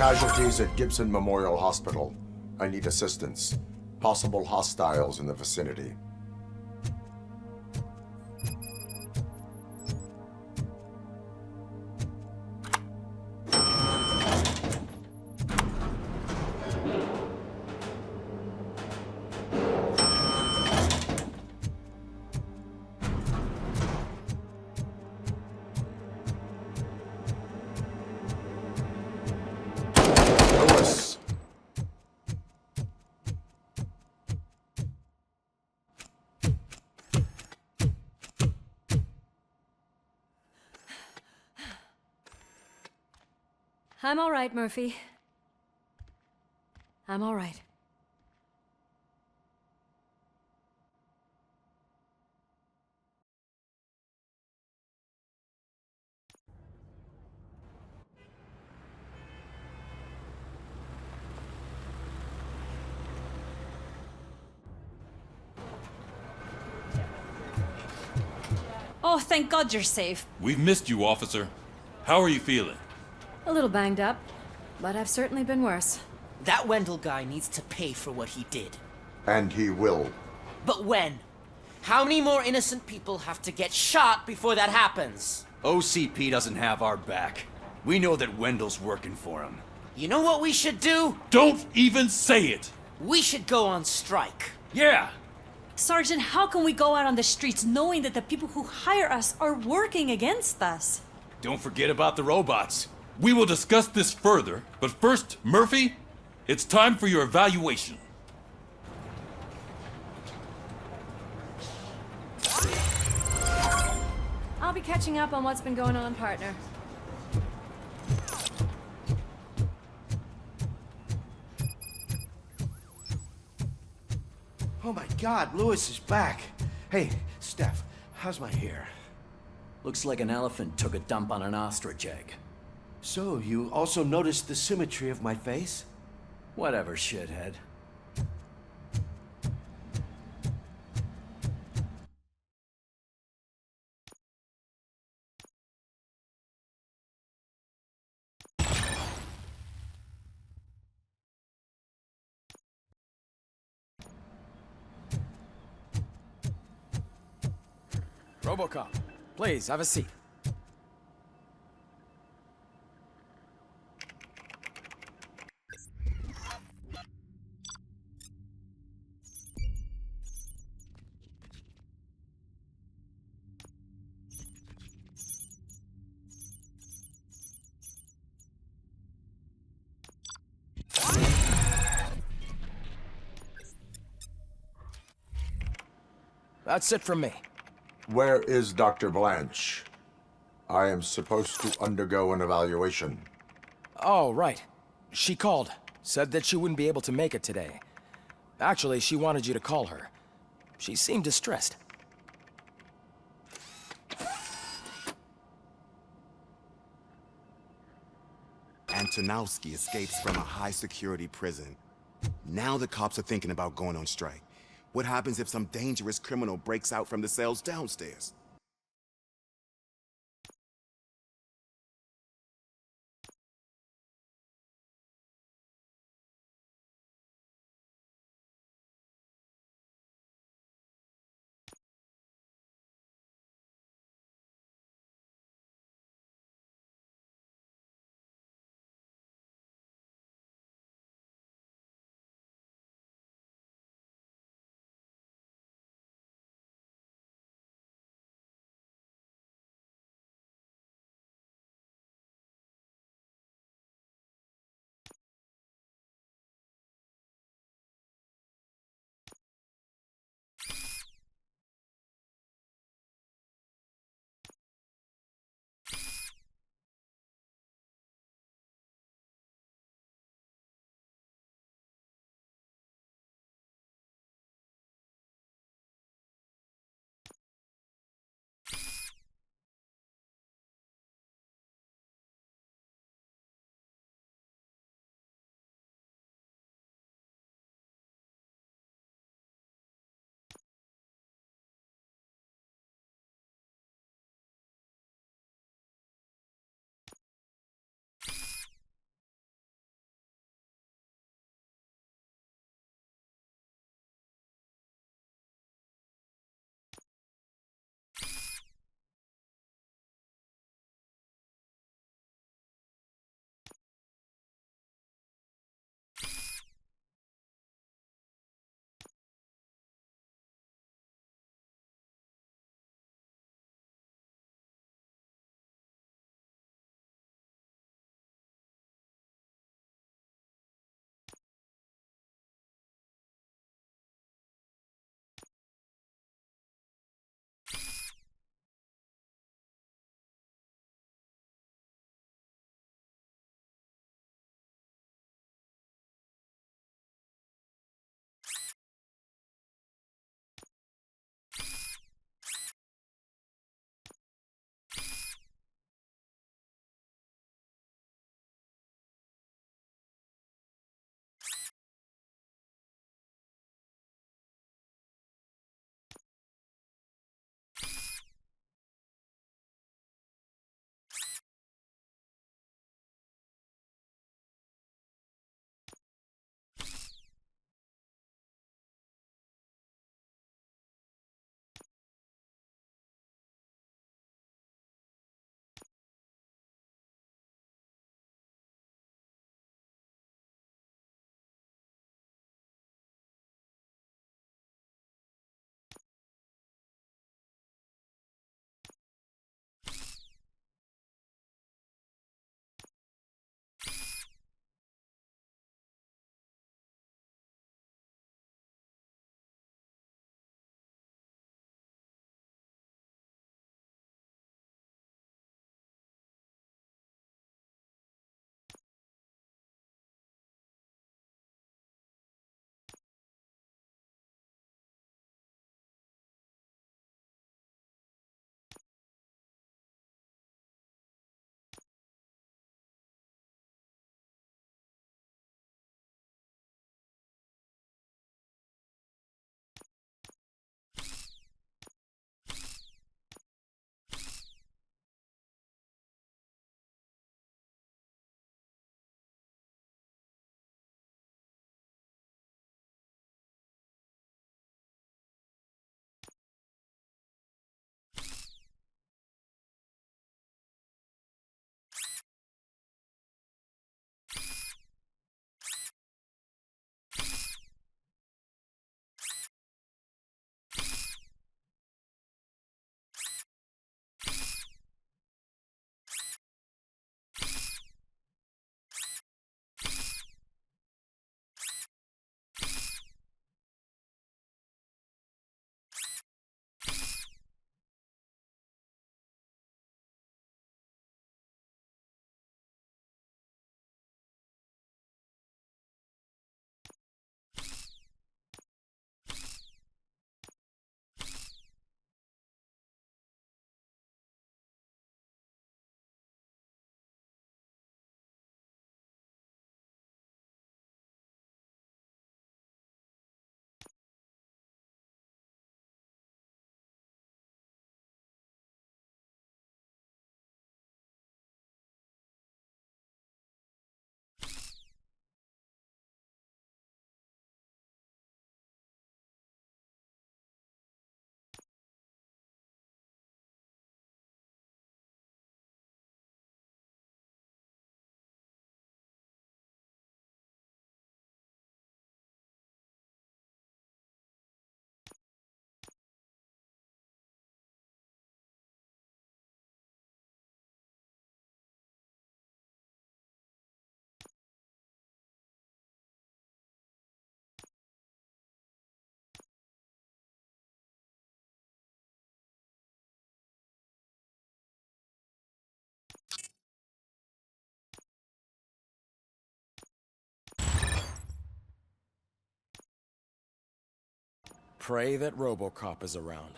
Casualties at Gibson Memorial Hospital. I need assistance. Possible hostiles in the vicinity. I'm all right, Murphy. I'm all right. Oh, thank God you're safe. We've missed you, officer. How are you feeling? A little banged up, but I've certainly been worse. That Wendell guy needs to pay for what he did. And he will. But when? How many more innocent people have to get shot before that happens? OCP doesn't have our back. We know that Wendell's working for him. You know what we should do? Don't even say it! We should go on strike. Yeah! Sergeant, how can we go out on the streets knowing that the people who hire us are working against us? Don't forget about the robots. We will discuss this further, but first, Murphy, it's time for your evaluation. I'll be catching up on what's been going on, partner. Oh my God, Lewis is back. Hey, Steph, how's my hair? Looks like an elephant took a dump on an ostrich egg. So, you also noticed the symmetry of my face? Whatever, shithead. RoboCop, please have a seat. That's it from me. Where is Dr. Blanche? I am supposed to undergo an evaluation. Oh, right. She called. Said that she wouldn't be able to make it today. Actually, she wanted you to call her. She seemed distressed. Antonowski escapes from a high-security prison. Now the cops are thinking about going on strike. What happens if some dangerous criminal breaks out from the cells downstairs? Pray that RoboCop is around.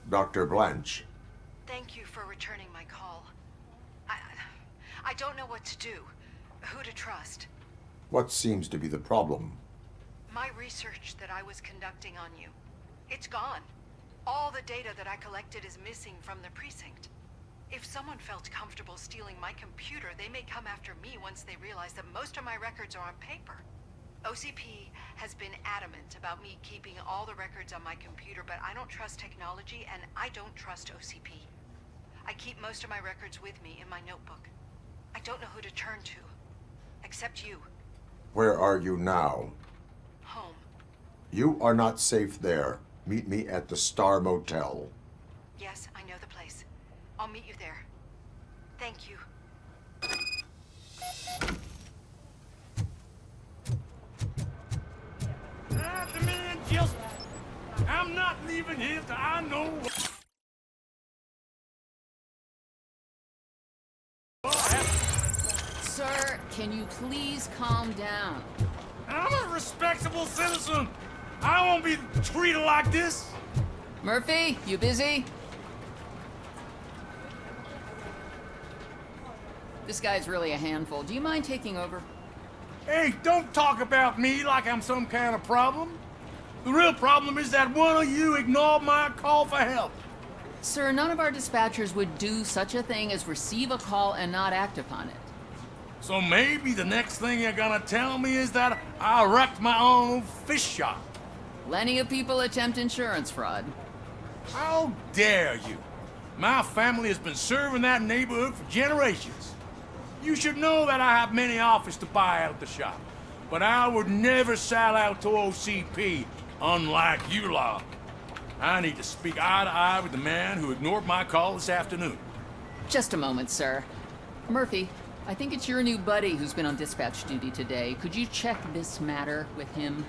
Dr. Blanche. Thank you for returning my call. I don't know what to do, who to trust. What seems to be the problem? My research that I was conducting on you, it's gone. All the data that I collected is missing from the precinct. If someone felt comfortable stealing my computer, they may come after me once they realize that most of my records are on paper. OCP has been adamant about me keeping all the records on my computer, but I don't trust technology and I don't trust OCP. I keep most of my records with me in my notebook. I don't know who to turn to, except you. Where are you now? Home. You are not safe there. Meet me at the Star Motel. Yes, I know the place. I'll meet you there. Thank you. The man just... I'm not leaving here till I know... Sir, can you please calm down? I'm a respectable citizen. I won't be treated like this. Murphy, you busy? This guy's really a handful. Do you mind taking over? Hey, don't talk about me like I'm some kind of problem. The real problem is that one of you ignored my call for help. Sir, none of our dispatchers would do such a thing as receive a call and not act upon it. So maybe the next thing you're gonna tell me is that I wrecked my own fish shop. Plenty of people attempt insurance fraud. How dare you? My family has been serving that neighborhood for generations. You should know that I have many offers to buy out the shop, but I would never sell out to OCP, unlike you lot. I need to speak eye to eye with the man who ignored my call this afternoon. Just a moment, sir. Murphy, I think it's your new buddy who's been on dispatch duty today. Could you check this matter with him?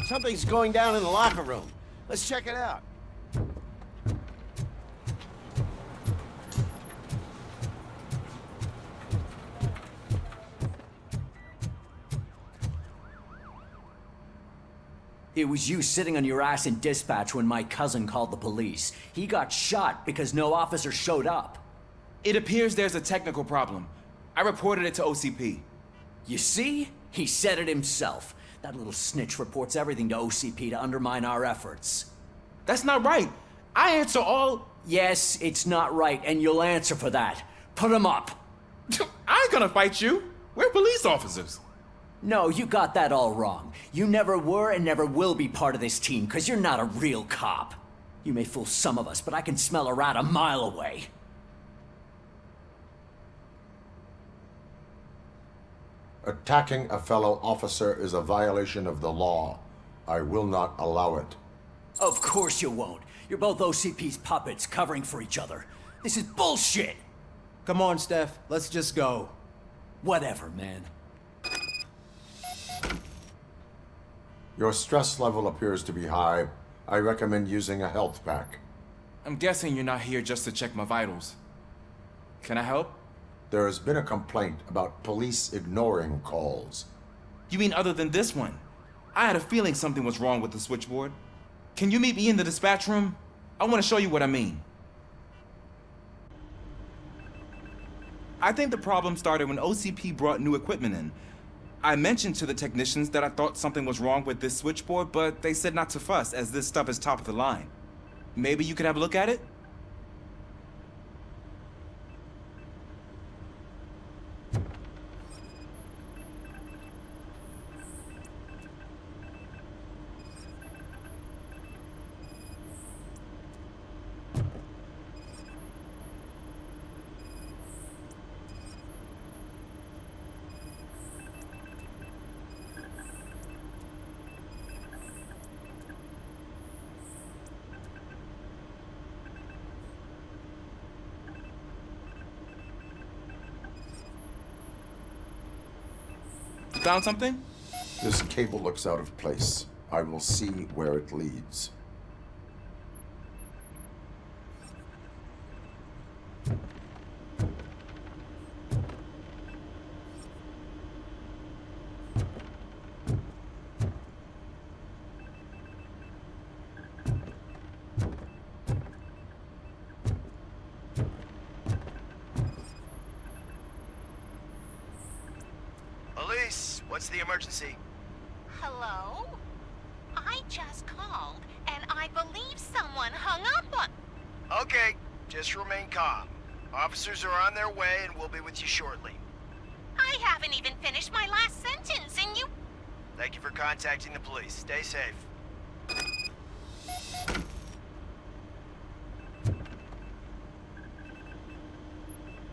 Something's going down in the locker room. Let's check it out. It was you sitting on your ass in dispatch when my cousin called the police. He got shot because no officer showed up. It appears there's a technical problem. I reported it to OCP. You see? He said it himself. That little snitch reports everything to OCP to undermine our efforts. That's not right. I answer all... Yes, it's not right, and you'll answer for that. Put him up. I ain't gonna fight you. We're police officers. No, you got that all wrong. You never were and never will be part of this team, because you're not a real cop. You may fool some of us, but I can smell a rat a mile away. Attacking a fellow officer is a violation of the law. I will not allow it. Of course you won't. You're both OCP's puppets covering for each other. This is bullshit! Come on, Steph. Let's just go. Whatever, man. Your stress level appears to be high. I recommend using a health pack. I'm guessing you're not here just to check my vitals. Can I help? There has been a complaint about police ignoring calls. You mean other than this one? I had a feeling something was wrong with the switchboard. Can you meet me in the dispatch room? I want to show you what I mean. I think the problem started when OCP brought new equipment in. I mentioned to the technicians that I thought something was wrong with this switchboard, but they said not to fuss, as this stuff is top of the line. Maybe you could have a look at it? Found something? This cable looks out of place. I will see where it leads. Police, what's the emergency? Hello? I just called, and I believe someone hung up on... Okay, just remain calm. Officers are on their way and we'll be with you shortly. I haven't even finished my last sentence, and you... Thank you for contacting the police. Stay safe.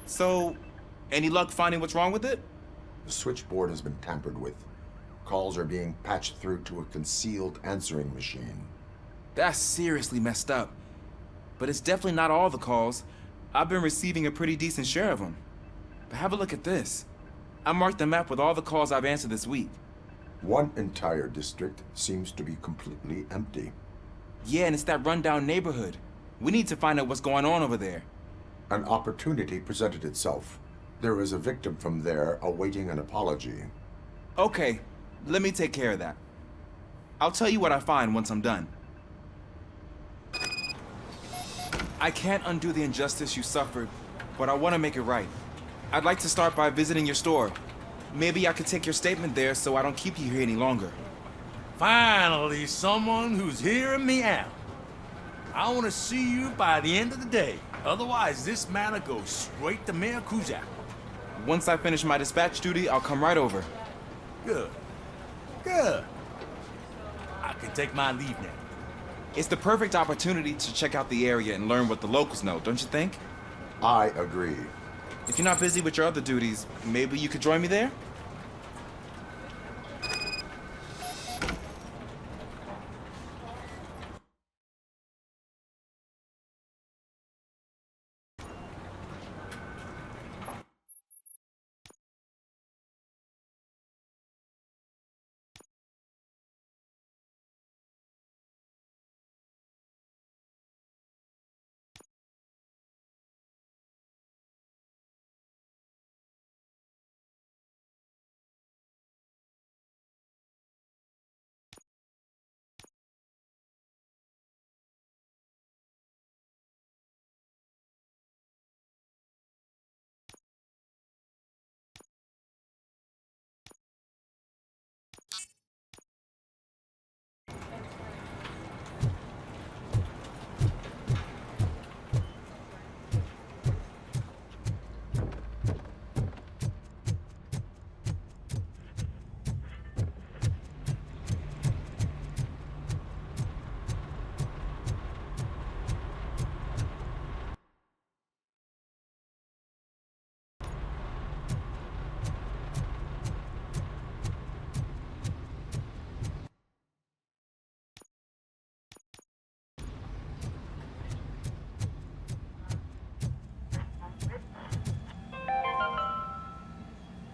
So, any luck finding what's wrong with it? The switchboard has been tampered with. Calls are being patched through to a concealed answering machine. That's seriously messed up. But it's definitely not all the calls. I've been receiving a pretty decent share of them. But have a look at this. I marked the map with all the calls I've answered this week. One entire district seems to be completely empty. Yeah, and it's that rundown neighborhood. We need to find out what's going on over there. An opportunity presented itself. There is a victim from there awaiting an apology. Okay, let me take care of that. I'll tell you what I find once I'm done. I can't undo the injustice you suffered, but I want to make it right. I'd like to start by visiting your store. Maybe I could take your statement there so I don't keep you here any longer. Finally, someone who's hearing me out. I want to see you by the end of the day. Otherwise, this matter goes straight to Mayor Kuzak. Once I finish my dispatch duty, I'll come right over. Good. Good. I can take my leave now. It's the perfect opportunity to check out the area and learn what the locals know, don't you think? I agree. If you're not busy with your other duties, maybe you could join me there?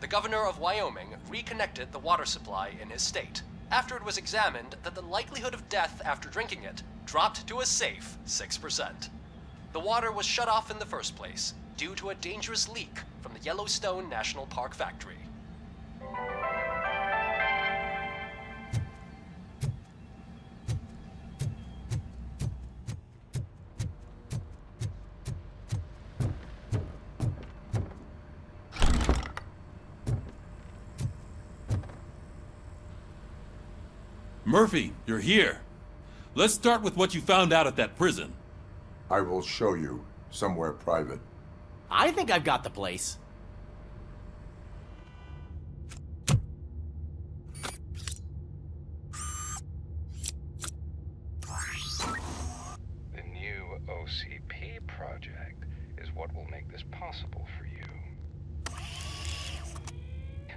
The governor of Wyoming reconnected the water supply in his state after it was examined that the likelihood of death after drinking it dropped to a safe 6%. The water was shut off in the first place due to a dangerous leak from the Yellowstone National Park factory. Murphy, you're here. Let's start with what you found out at that prison. I will show you somewhere private. I think I've got the place. The new OCP project is what will make this possible for you.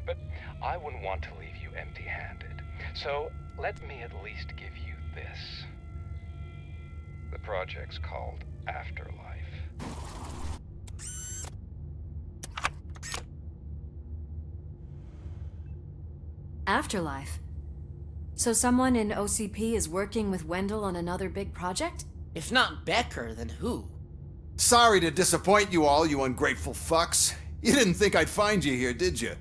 But I wouldn't want to leave you empty-handed. So let me at least give you this. The project's called Afterlife. Afterlife? So someone in OCP is working with Wendell on another big project? If not Becker, then who? Sorry to disappoint you all, you ungrateful fucks. You didn't think I'd find you here, did you?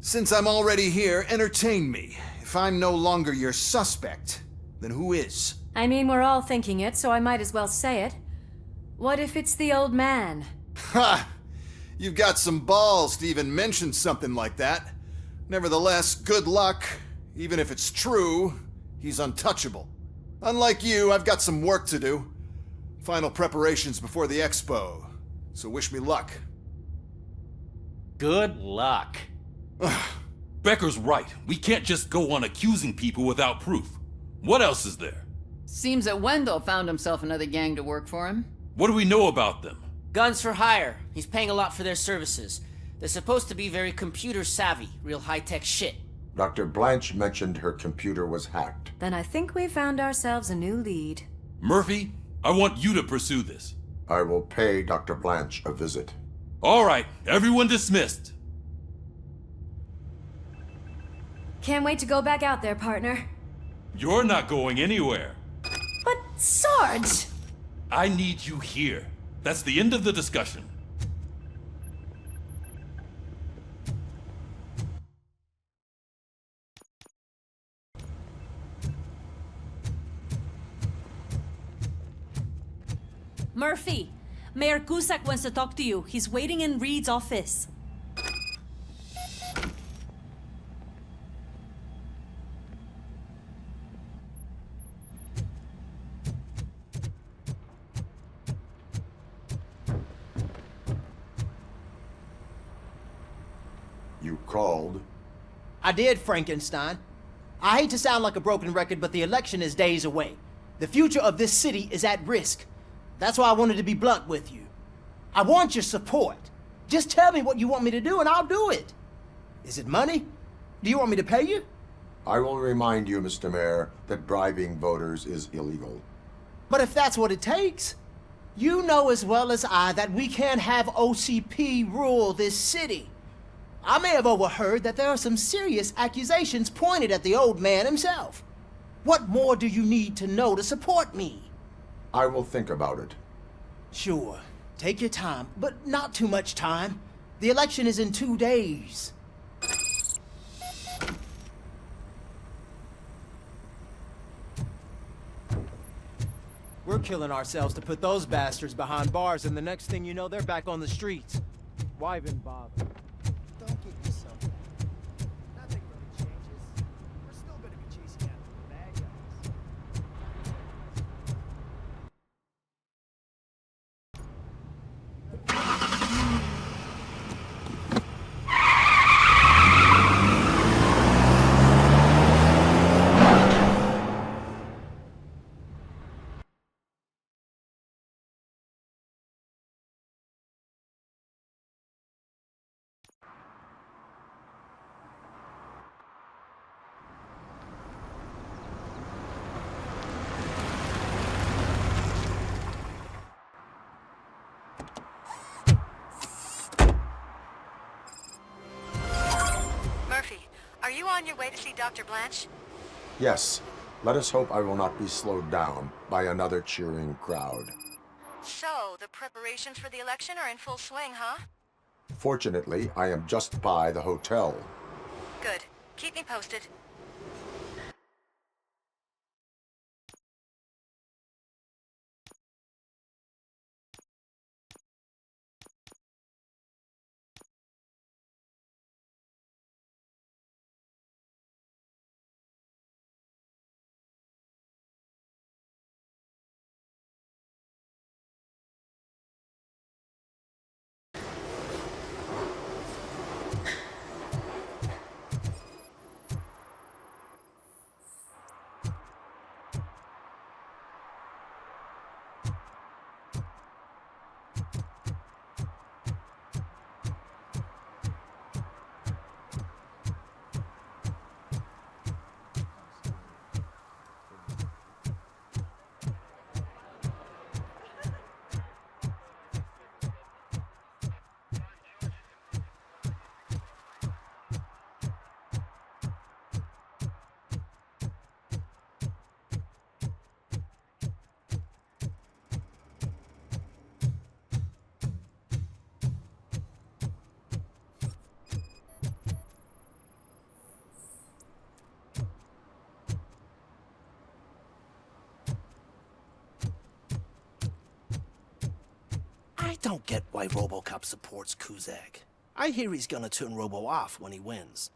Since I'm already here, entertain me. If I'm no longer your suspect, then who is? I mean, we're all thinking it, so I might as well say it. What if it's the old man? Ha! You've got some balls to even mention something like that. Nevertheless, good luck. Even if it's true, he's untouchable. Unlike you, I've got some work to do. Final preparations before the expo. So wish me luck. Good luck. Becker's right. We can't just go on accusing people without proof. What else is there? Seems that Wendell found himself another gang to work for him. What do we know about them? Guns for hire. He's paying a lot for their services. They're supposed to be very computer savvy, real high-tech shit. Dr. Blanche mentioned her computer was hacked. Then I think we found ourselves a new lead. Murphy, I want you to pursue this. I will pay Dr. Blanche a visit. All right, everyone dismissed. Can't wait to go back out there, partner. You're not going anywhere. But, Sarge! I need you here. That's the end of the discussion. Murphy, Mayor Cusack wants to talk to you. He's waiting in Reed's office. You called? I did, Frankenstein. I hate to sound like a broken record, but the election is days away. The future of this city is at risk. That's why I wanted to be blunt with you. I want your support. Just tell me what you want me to do and I'll do it. Is it money? Do you want me to pay you? I will remind you, Mr. Mayor, that bribing voters is illegal. But if that's what it takes, you know as well as I that we can't have OCP rule this city. I may have overheard that there are some serious accusations pointed at the old man himself. What more do you need to know to support me? I will think about it. Sure. Take your time, but not too much time. The election is in 2 days. We're killing ourselves to put those bastards behind bars, and the next thing you know, they're back on the streets. Why even bother? Don't get yourself down. Nothing really changes. We're still gonna be chasing after the bad guys. Murphy, are you on your way to see Dr. Blanche? Yes. Let us hope I will not be slowed down by another cheering crowd. So, the preparations for the election are in full swing, huh? Fortunately, I am just by the hotel. Good. Keep me posted. don't get why RoboCop supports Kuzak. I hear he's gonna turn Robo off when he wins.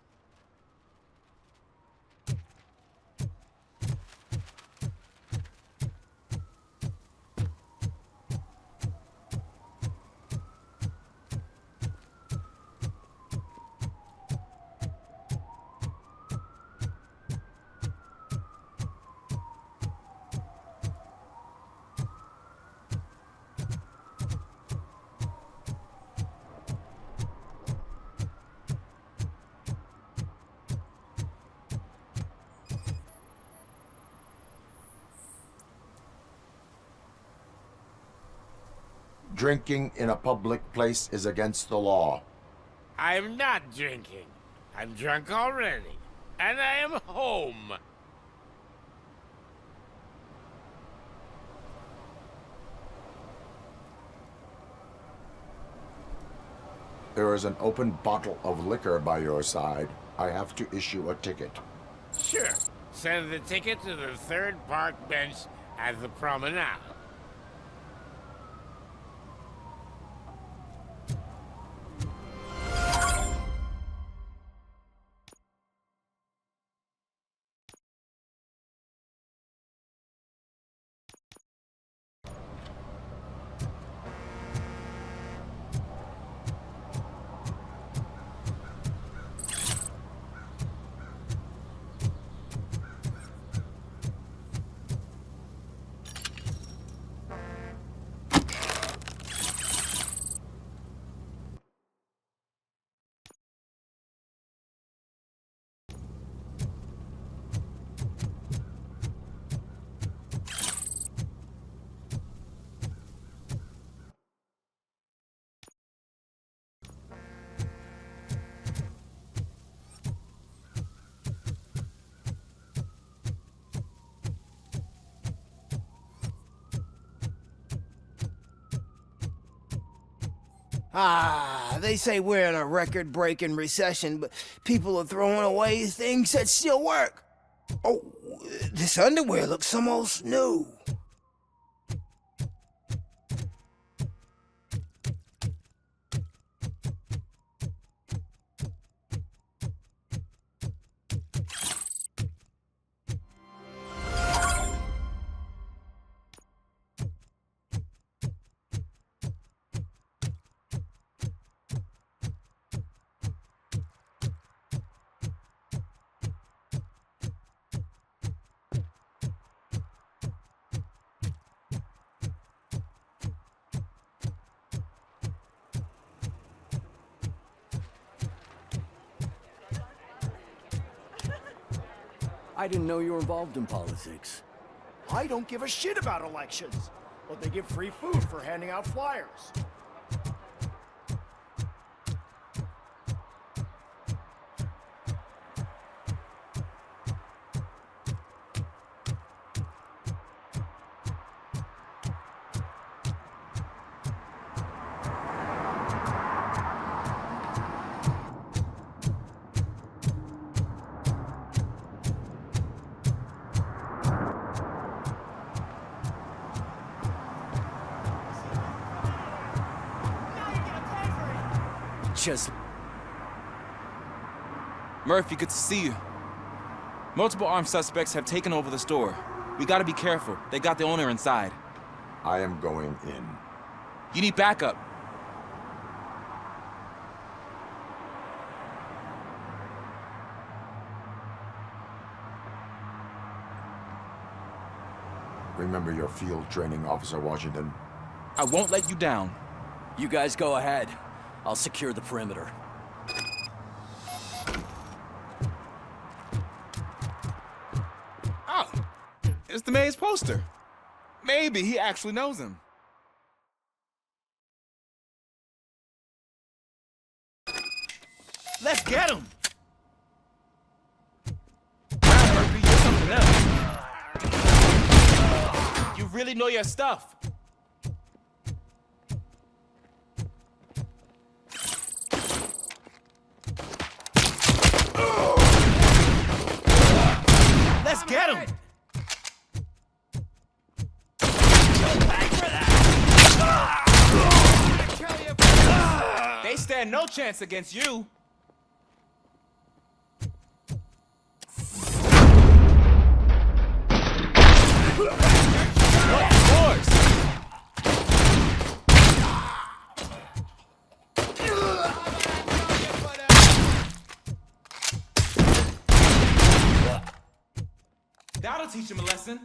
Drinking in a public place is against the law. I'm not drinking. I'm drunk already. And I am home. There is an open bottle of liquor by your side. I have to issue a ticket. Sure. Send the ticket to the third park bench at the promenade. They say we're in a record-breaking recession, but people are throwing away things that still work. Oh, this underwear looks almost new. I didn't know you were involved in politics. I don't give a shit about elections, but they give free food for handing out flyers. Just... Murphy, good to see you. Multiple armed suspects have taken over the store. We gotta be careful. They got the owner inside. I am going in. You need backup. Remember your field training, Officer Washington. I won't let you down. You guys go ahead. I'll secure the perimeter. Oh, it's the mayor's poster. Maybe he actually knows him. Let's get him! Wow, Murphy, you're something else. You really know your stuff. Let's get him! stand no chance against you. What force? That'll teach him a lesson.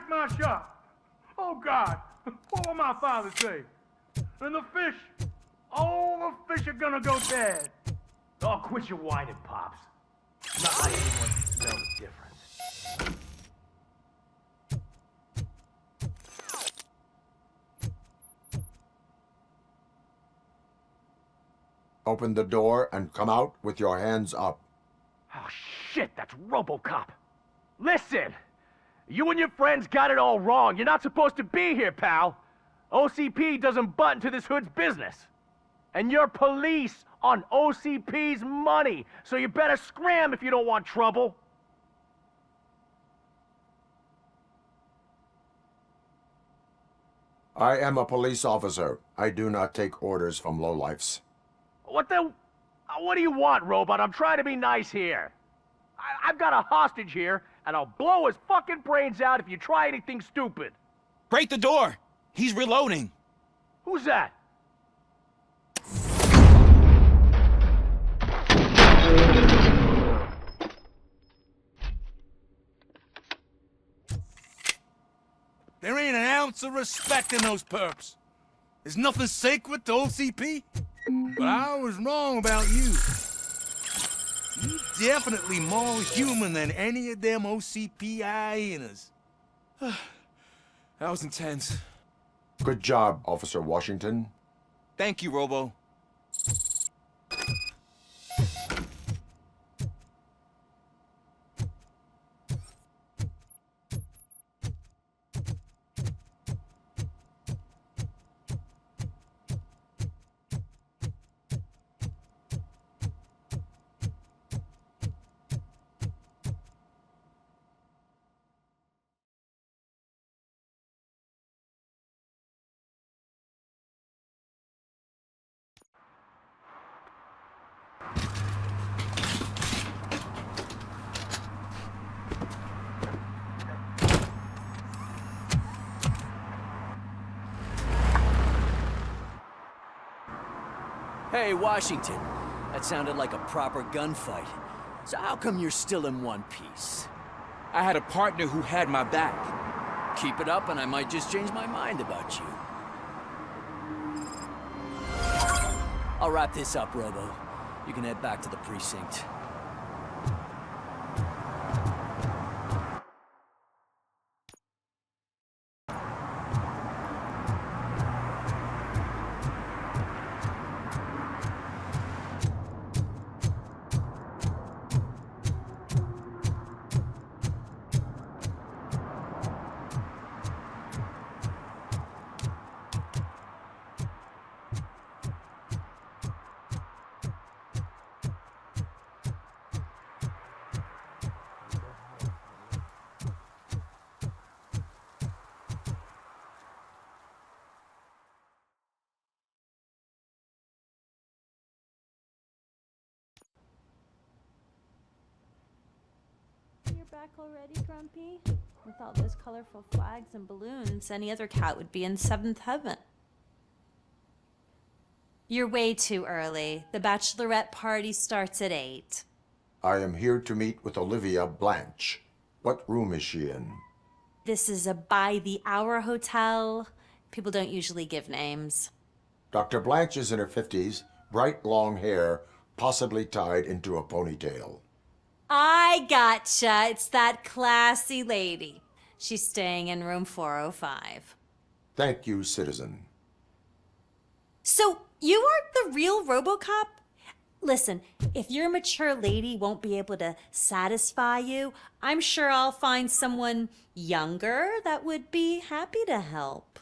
My shop. Oh God, what will my father say? And the fish, all the fish are gonna go dead. Oh, quit your whining, Pops. Not like anyone can smell the difference. Open the door and come out with your hands up. Oh shit, that's RoboCop. Listen! You and your friends got it all wrong. You're not supposed to be here, pal. OCP doesn't butt into this hood's business. And you're police on OCP's money, so you better scram if you don't want trouble. I am a police officer. I do not take orders from lowlifes. What do you want, Robot? I'm trying to be nice here. I've got a hostage here, and I'll blow his fucking brains out if you try anything stupid. Break the door! He's reloading. Who's that? There ain't an ounce of respect in those perps. There's nothing sacred to OCP. But I was wrong about you. You're definitely more human than any of them OCP hyenas. That was intense. Good job, Officer Washington. Thank you, Robo. Hey, Washington. That sounded like a proper gunfight. So how come you're still in one piece? I had a partner who had my back. Keep it up and I might just change my mind about you. I'll wrap this up, Robo. You can head back to the precinct. Back already, Grumpy? With all those colorful flags and balloons, any other cat would be in 7th heaven. You're way too early. The bachelorette party starts at 8. I am here to meet with Olivia Blanche. What room is she in? This is a by-the-hour hotel. People don't usually give names. Dr. Blanche is in her 50s, bright long hair, possibly tied into a ponytail. I gotcha. It's that classy lady. She's staying in room 405. Thank you, citizen. So, you aren't the real RoboCop? Listen, if your mature lady won't be able to satisfy you, I'm sure I'll find someone younger that would be happy to help.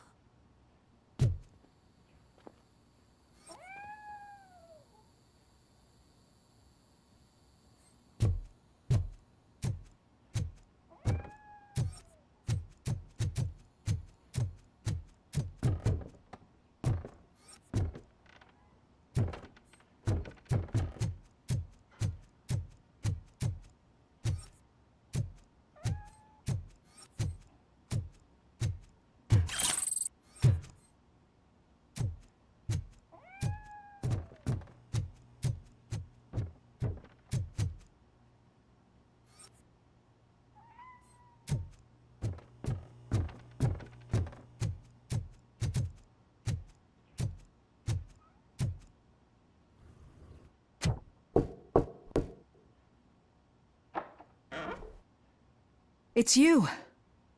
It's you.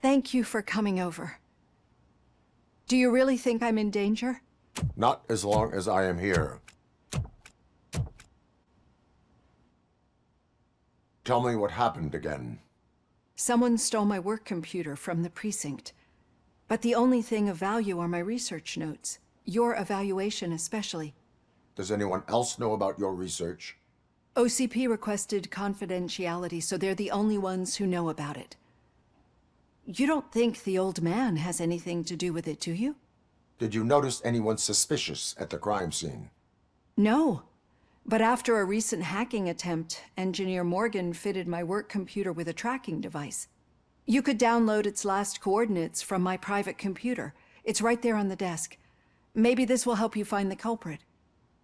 Thank you for coming over. Do you really think I'm in danger? Not as long as I am here. Tell me what happened again. Someone stole my work computer from the precinct. But the only thing of value are my research notes. Your evaluation especially. Does anyone else know about your research? OCP requested confidentiality, so they're the only ones who know about it. You don't think the old man has anything to do with it, do you? Did you notice anyone suspicious at the crime scene? No. But after a recent hacking attempt, Engineer Morgan fitted my work computer with a tracking device. You could download its last coordinates from my private computer. It's right there on the desk. Maybe this will help you find the culprit.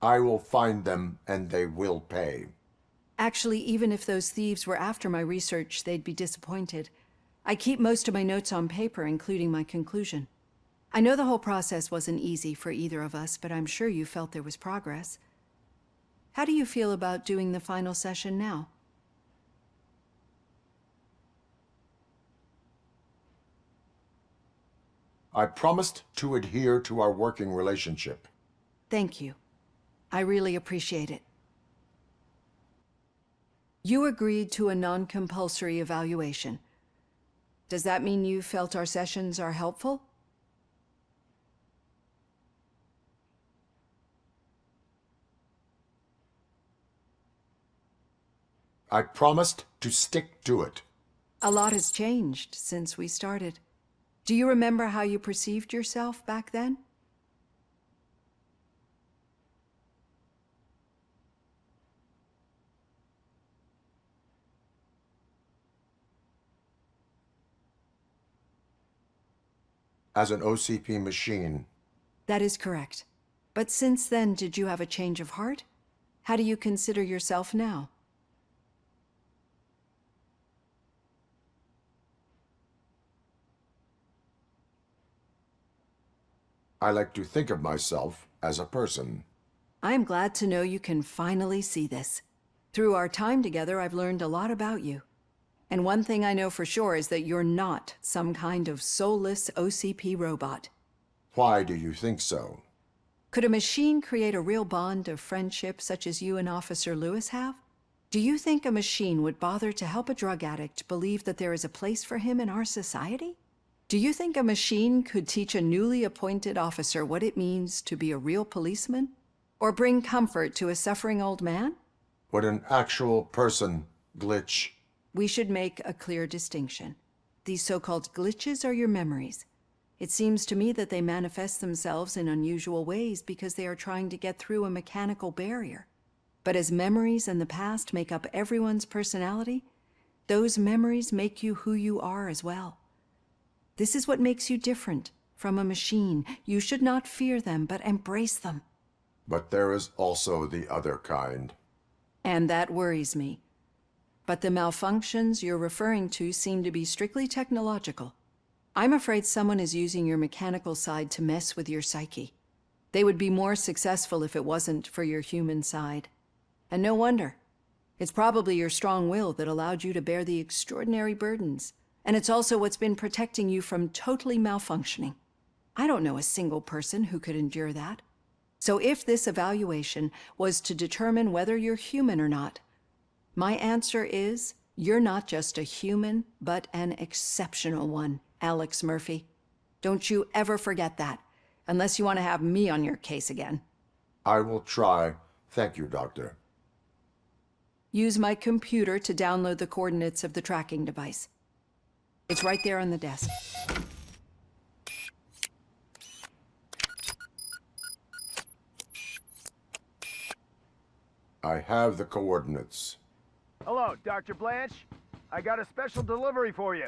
I will find them, and they will pay. Actually, even if those thieves were after my research, they'd be disappointed. I keep most of my notes on paper, including my conclusion. I know the whole process wasn't easy for either of us, but I'm sure you felt there was progress. How do you feel about doing the final session now? I promised to adhere to our working relationship. Thank you. I really appreciate it. You agreed to a non-compulsory evaluation. Does that mean you felt our sessions are helpful? I promised to stick to it. A lot has changed since we started. Do you remember how you perceived yourself back then? As an OCP machine. That is correct. But since then, did you have a change of heart? How do you consider yourself now? I like to think of myself as a person. I'm glad to know you can finally see this. Through our time together, I've learned a lot about you. And one thing I know for sure is that you're not some kind of soulless OCP robot. Why do you think so? Could a machine create a real bond of friendship such as you and Officer Lewis have? Do you think a machine would bother to help a drug addict believe that there is a place for him in our society? Do you think a machine could teach a newly appointed officer what it means to be a real policeman? Or bring comfort to a suffering old man? Would an actual person glitch? We should make a clear distinction. These so-called glitches are your memories. It seems to me that they manifest themselves in unusual ways because they are trying to get through a mechanical barrier. But as memories and the past make up everyone's personality, those memories make you who you are as well. This is what makes you different from a machine. You should not fear them, but embrace them. But there is also the other kind. And that worries me. But the malfunctions you're referring to seem to be strictly technological. I'm afraid someone is using your mechanical side to mess with your psyche. They would be more successful if it wasn't for your human side. And no wonder. It's probably your strong will that allowed you to bear the extraordinary burdens. And it's also what's been protecting you from totally malfunctioning. I don't know a single person who could endure that. So if this evaluation was to determine whether you're human or not, my answer is, you're not just a human, but an exceptional one, Alex Murphy. Don't you ever forget that, unless you want to have me on your case again. I will try. Thank you, Doctor. Use my computer to download the coordinates of the tracking device. It's right there on the desk. I have the coordinates. Hello, Dr. Blanche. I got a special delivery for you.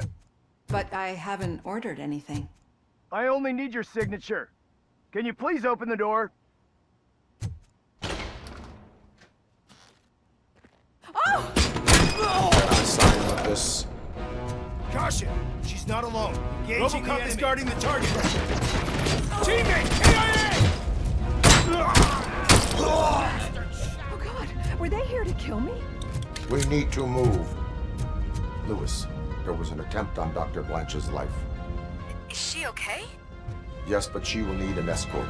But I haven't ordered anything. I only need your signature. Can you please open the door? I sign with this. Caution! She's not alone. RoboCop is guarding the target. Teammate, KIA! Oh God, were they here to kill me? We need to move. Lewis, attacker was an attempt on Dr. Blanche's life. Is she okay? Yes, but she will need an escort.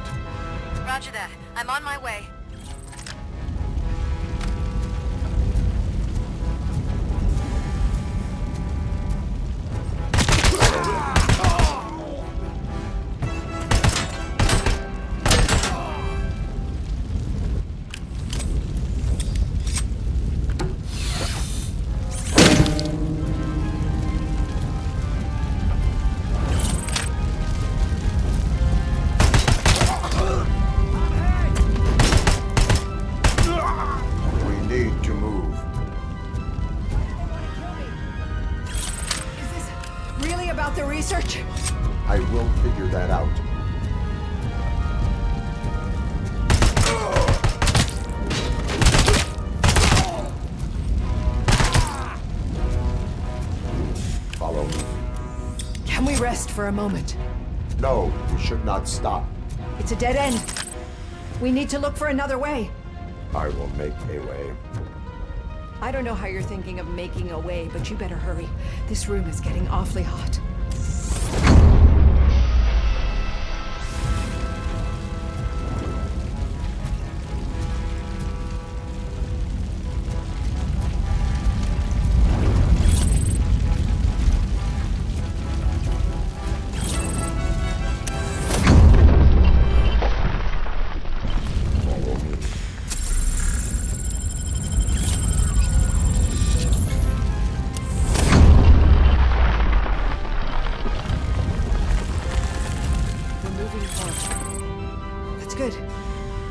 Roger that. I'm on my way. Research? I will figure that out. Follow me. Can we rest for a moment? No, we should not stop. It's a dead end. We need to look for another way. I will make a way. I don't know how you're thinking of making a way, but you better hurry. This room is getting awfully hot.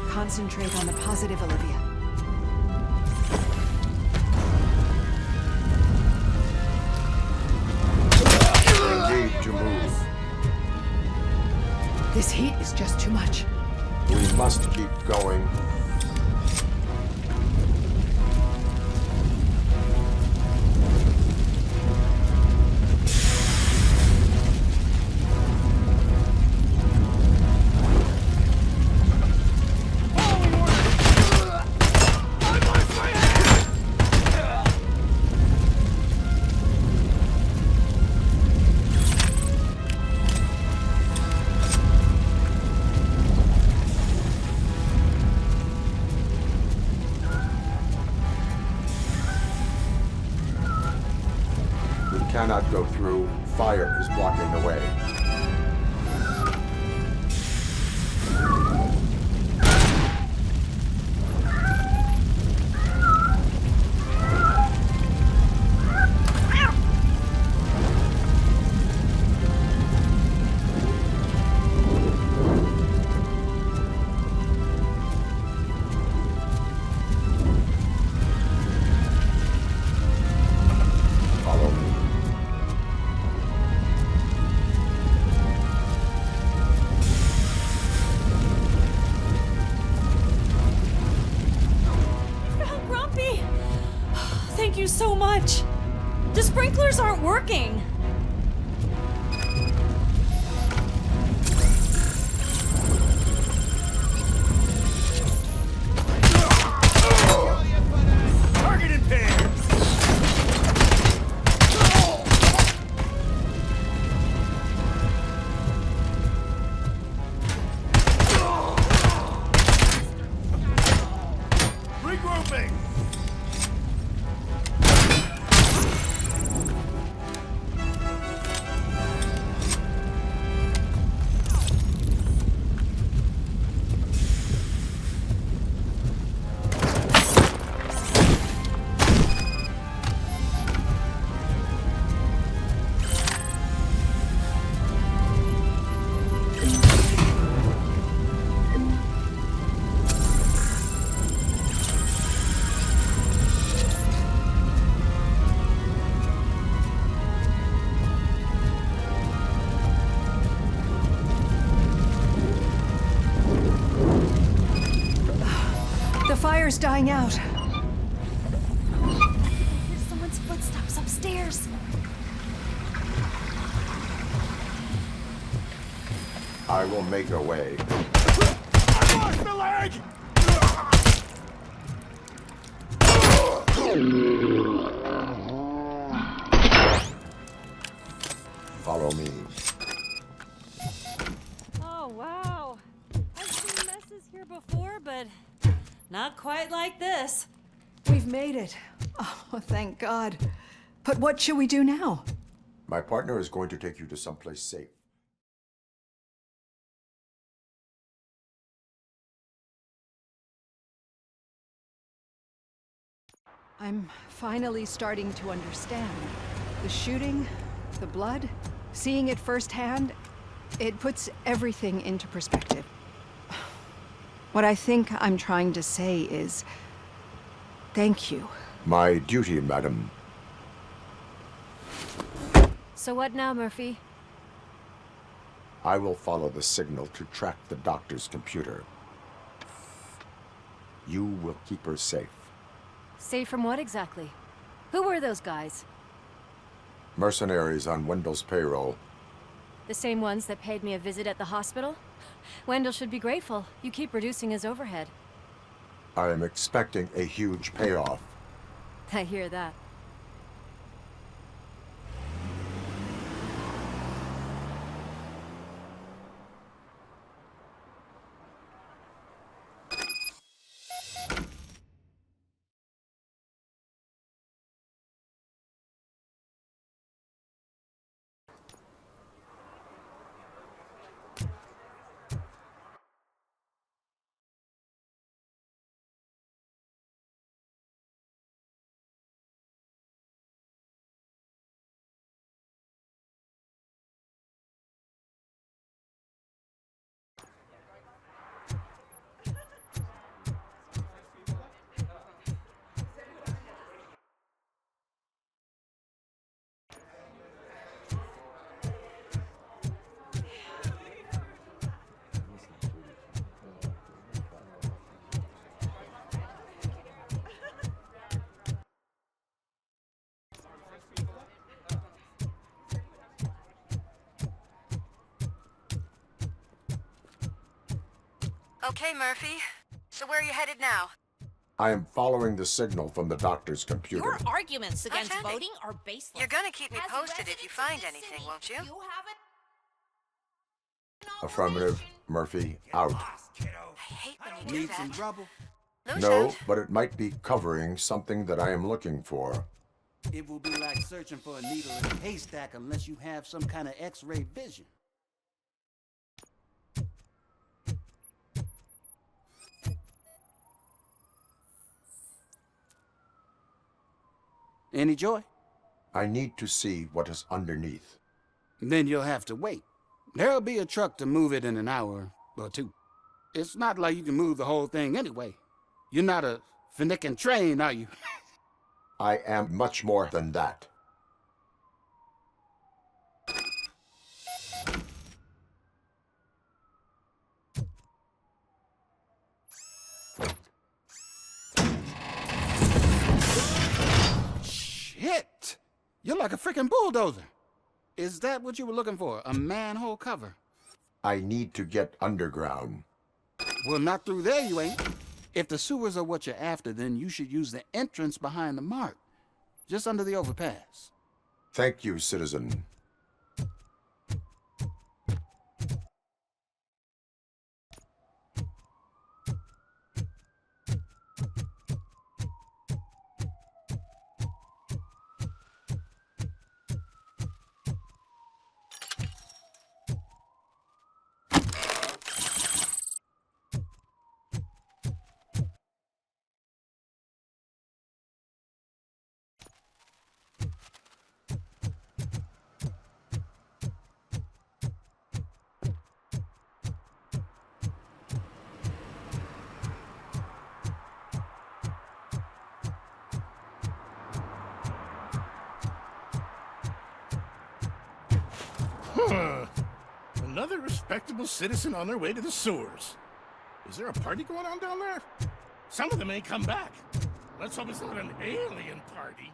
Concentrate on the positive, Olivia. We need to move. This heat is just too much. We must keep going. Cannot go through. Fire is blocking the way. Thank you so much. The sprinklers aren't working. Target impaired. Regrouping. The fire's dying out. There's someone's footsteps upstairs. I will make a way. I lost the leg! Not quite like this. We've made it. Oh, thank God. But what should we do now? My partner is going to take you to someplace safe. I'm finally starting to understand. The shooting, the blood, seeing it firsthand, it puts everything into perspective. What I think I'm trying to say is, thank you. My duty, madam. So what now, Murphy? I will follow the signal to track the doctor's computer. You will keep her safe. Safe from what exactly? Who were those guys? Mercenaries on Wendell's payroll. The same ones that paid me a visit at the hospital? Wendell should be grateful. You keep reducing his overhead. I am expecting a huge payoff. I hear that. Okay, Murphy. So where are you headed now? I am following the signal from the doctor's computer. Your arguments against voting are baseless. You're gonna keep me posted if you find anything, won't you? Affirmative. Murphy, out. I hate when you do Need that. some trouble? No, but it might be covering something that I am looking for. It will be like searching for a needle in a haystack unless you have some kind of X-ray vision. Any joy? I need to see what is underneath. Then you'll have to wait. There'll be a truck to move it in an hour or two. It's not like you can move the whole thing anyway. You're not a finicking train, are you? I am much more than that. Shit! You're like a freaking bulldozer. Is that what you were looking for? A manhole cover? I need to get underground. Well, not through there, you ain't. If the sewers are what you're after, then you should use the entrance behind the mark, just under the overpass. Thank you, citizen. Another respectable citizen on their way to the sewers. Is there a party going on down there? Some of them ain't come back. Let's hope it's not an alien party.